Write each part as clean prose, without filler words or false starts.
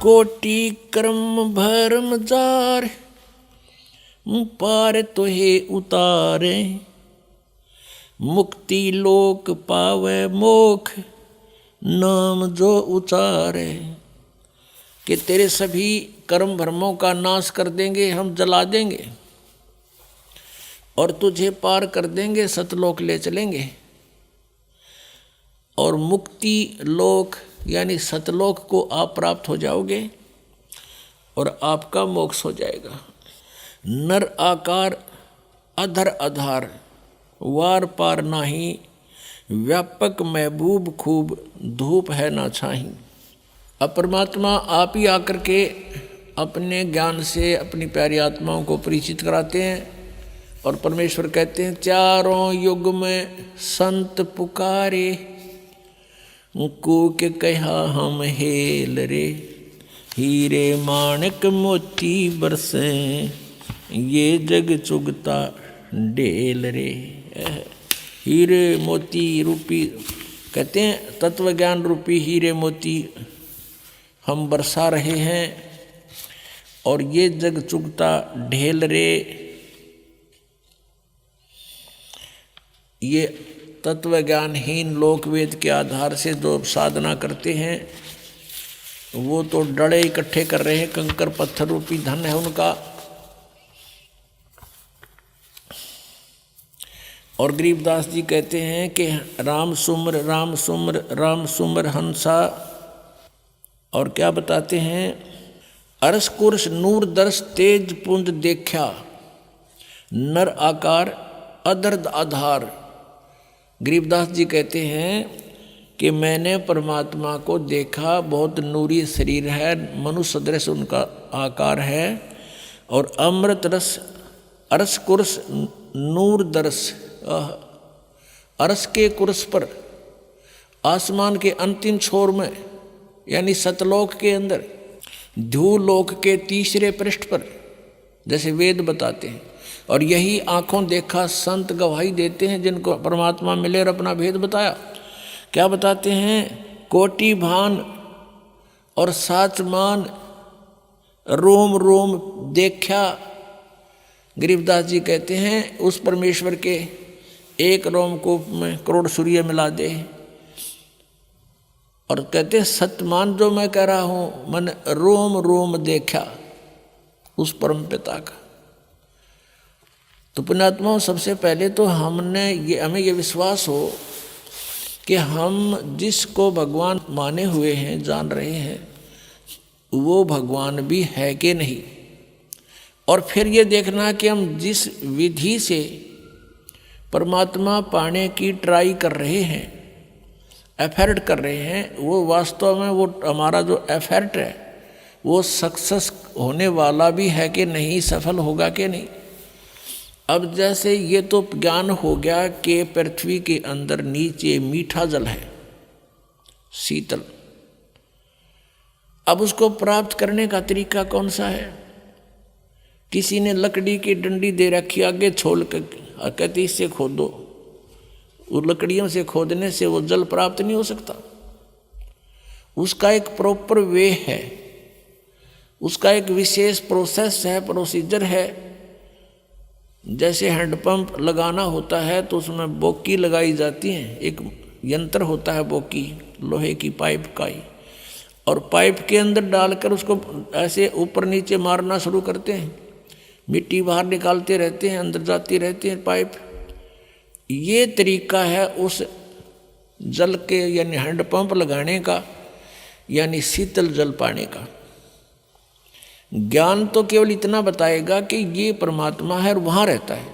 कोटि कर्म भरम जार, पार तोहे उतारे, मुक्ति लोक पावे मोख, नाम जो उचारे। कि तेरे सभी कर्म भरमों का नाश कर देंगे, हम जला देंगे और तुझे पार कर देंगे, सतलोक ले चलेंगे और मुक्ति लोक यानी सतलोक को आप प्राप्त हो जाओगे और आपका मोक्ष हो जाएगा। नर आकार अधर आधार, वार पार नाही, व्यापक महबूब खूब, धूप है ना छाही। अब परमात्मा आप ही आकर के अपने ज्ञान से अपनी प्यारी आत्माओं को परिचित कराते हैं और परमेश्वर कहते हैं चारों युग में संत पुकारे, कूक कहा हम हेल रे, हीरे माणिक मोती बरसे, ये जग चुगता ढेल रे। हीरे मोती रूपी कहते हैं तत्व ज्ञान रूपी हीरे मोती हम बरसा रहे हैं और ये जग चुगता ढेल रे। ये तत्व ज्ञानहीन लोकवेद के आधार से जो साधना करते हैं वो तो डड़े इकट्ठे कर रहे हैं, कंकर पत्थर रूपी धन है उनका। और गरीबदास जी कहते हैं कि राम सुमर राम सुमर राम सुमर हंसा। और क्या बताते हैं, अरस कुर्श नूर दर्श तेज पुंज देखा, नर आकार अदर्द आधार। गरीबदास जी कहते हैं कि मैंने परमात्मा को देखा, बहुत नूरी शरीर है, मनुष्य सदृश उनका आकार है और अमृत रस अरस कुर्श नूर दर्श। अरस के कुर्स पर आसमान के अंतिम छोर में यानी सतलोक के अंदर, ध्यूलोक के तीसरे पृष्ठ पर, जैसे वेद बताते हैं। और यही आंखों देखा संत गवाही देते हैं जिनको परमात्मा मिले और अपना भेद बताया। क्या बताते हैं, कोटि भान और साचमान, रोम रोम देखा। गरीबदास जी कहते हैं उस परमेश्वर के एक रोमकूप में करोड़ सूर्य मिला दे। और कहते हैं सतमान जो मैं कह रहा हूँ मैंने रोम रोम देखा उस परम पिता का। तो पुण्यात्माओं, सबसे पहले तो हमें ये विश्वास हो कि हम जिसको भगवान माने हुए हैं, जान रहे हैं, वो भगवान भी है कि नहीं। और फिर ये देखना कि हम जिस विधि से परमात्मा पाने की ट्राई कर रहे हैं, एफर्ट कर रहे हैं, वो वास्तव में वो हमारा जो एफर्ट है वो सक्सेस होने वाला भी है कि नहीं, सफल होगा कि नहीं। अब जैसे ये तो ज्ञान हो गया कि पृथ्वी के अंदर नीचे मीठा जल है, शीतल। अब उसको प्राप्त करने का तरीका कौन सा है? किसी ने लकड़ी की डंडी दे रखी आगे छोड़ कर, कहती इससे खोदो। उन लकड़ियों से खोदने से वो जल प्राप्त नहीं हो सकता। उसका एक प्रॉपर वे है, उसका एक विशेष प्रोसेस है, प्रोसीजर है। जैसे हैंडपंप लगाना होता है तो उसमें बोकी लगाई जाती है, एक यंत्र होता है बोकी, लोहे की पाइप का ही, और पाइप के अंदर डालकर उसको ऐसे ऊपर नीचे मारना शुरू करते हैं, मिट्टी बाहर निकालते रहते हैं, अंदर जाती रहती है पाइप। ये तरीका है उस जल के यानी हैंडपंप लगाने का, यानी शीतल जल पाने का। ज्ञान तो केवल इतना बताएगा कि ये परमात्मा है और वहाँ रहता है,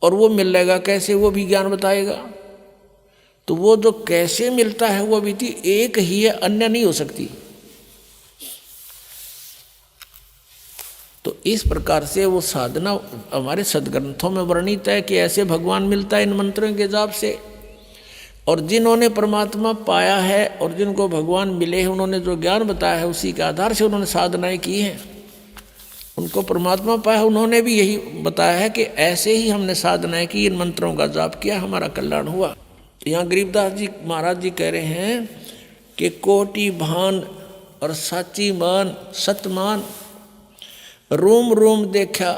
और वो मिलेगा कैसे, वो भी ज्ञान बताएगा। तो वो जो कैसे मिलता है वो विधि एक ही है, अन्य नहीं हो सकती। तो इस प्रकार से वो साधना हमारे सदग्रंथों में वर्णित है कि ऐसे भगवान मिलता है इन मंत्रों के जाप से। और जिन्होंने परमात्मा पाया है और जिनको भगवान मिले हैं, उन्होंने जो ज्ञान बताया है उसी के आधार से उन्होंने साधनाएं की हैं, उनको परमात्मा पाया, उन्होंने भी यही बताया है कि ऐसे ही हमने साधनाएं की, इन मंत्रों का जाप किया, हमारा कल्याण हुआ। यहाँ गरीबदास जी महाराज जी कह रहे हैं कि कोटि भान और साची मान सतमान। रोम रोम देखा,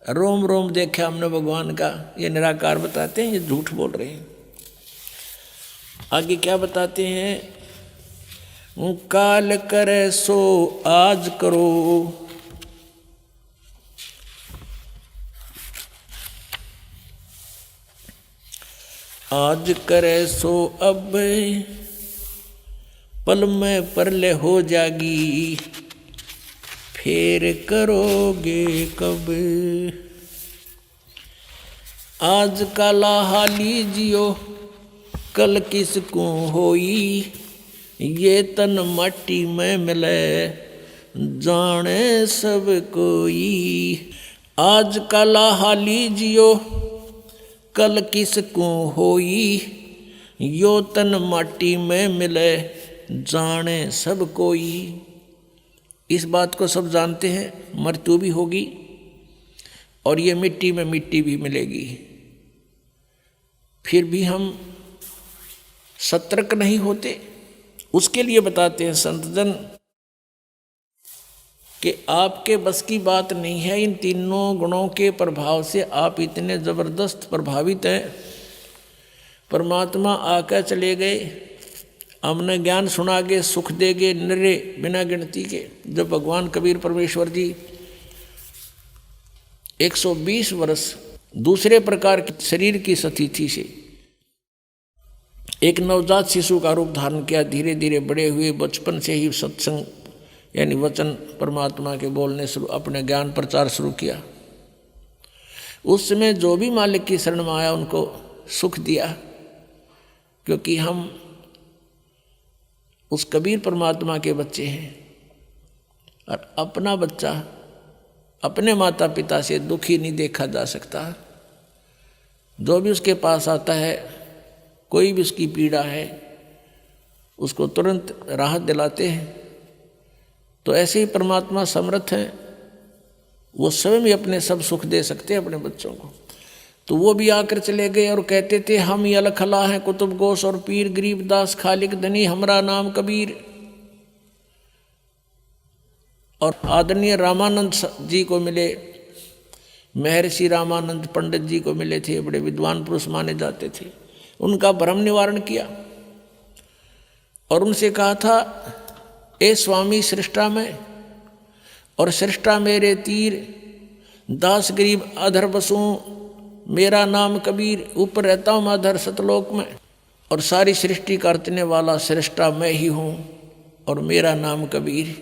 रोम रोम देखा हमने भगवान का, ये निराकार बताते हैं, ये झूठ बोल रहे हैं। आगे क्या बताते हैं, काल करे सो आज करो, आज करे सो अब, पल में परले हो जागी, फिर करोगे कब। आज का लाहा लीजियो, कल किसको होई, ये तन माटी में मिले, जाने सब कोई। आज का लाहा लीजियो, कल किसको होई, यो तन माटी में मिले, जाने सब कोई। इस बात को सब जानते हैं, मृत्यु भी होगी और ये मिट्टी में मिट्टी भी मिलेगी। फिर भी हम सतर्क नहीं होते। उसके लिए बताते हैं संतजन कि आपके बस की बात नहीं है, इन तीनों गुणों के प्रभाव से आप इतने जबरदस्त प्रभावित हैं। परमात्मा आकर चले गए, हमने ज्ञान सुना के सुख देगे निरे बिना गिनती के। जब भगवान कबीर परमेश्वर जी 120 वर्ष दूसरे प्रकार के शरीर की स्थिति से एक नवजात शिशु का रूप धारण किया, धीरे धीरे बड़े हुए, बचपन से ही सत्संग यानी वचन परमात्मा के बोलने शुरू, अपने ज्ञान प्रचार शुरू किया। उस समय जो भी मालिक की शरण में आया उनको सुख दिया, क्योंकि हम उस कबीर परमात्मा के बच्चे हैं। और अपना बच्चा अपने माता पिता से दुखी नहीं देखा जा सकता। जो भी उसके पास आता है, कोई भी उसकी पीड़ा है, उसको तुरंत राहत दिलाते हैं। तो ऐसे ही परमात्मा समर्थ हैं, वो स्वयं ही अपने सब सुख दे सकते हैं अपने बच्चों को। तो वो भी आकर चले गए और कहते थे, हम ये अलखला हैं कुतुब गोस और पीर, गरीबदास खालिक धनी, हमारा नाम कबीर। और आदरणीय रामानंद जी को मिले, महर्षि रामानंद पंडित जी को मिले थे, बड़े विद्वान पुरुष माने जाते थे। उनका भ्रम निवारण किया और उनसे कहा था, ए स्वामी सृष्टा में और सृष्टा मेरे तीर, दास गरीब अधर बसूं, मेरा नाम कबीर, ऊपर रहता हूँ मैं अधर सतलोक में, और सारी सृष्टि करने वाला सृष्टा मैं ही हूँ और मेरा नाम कबीर।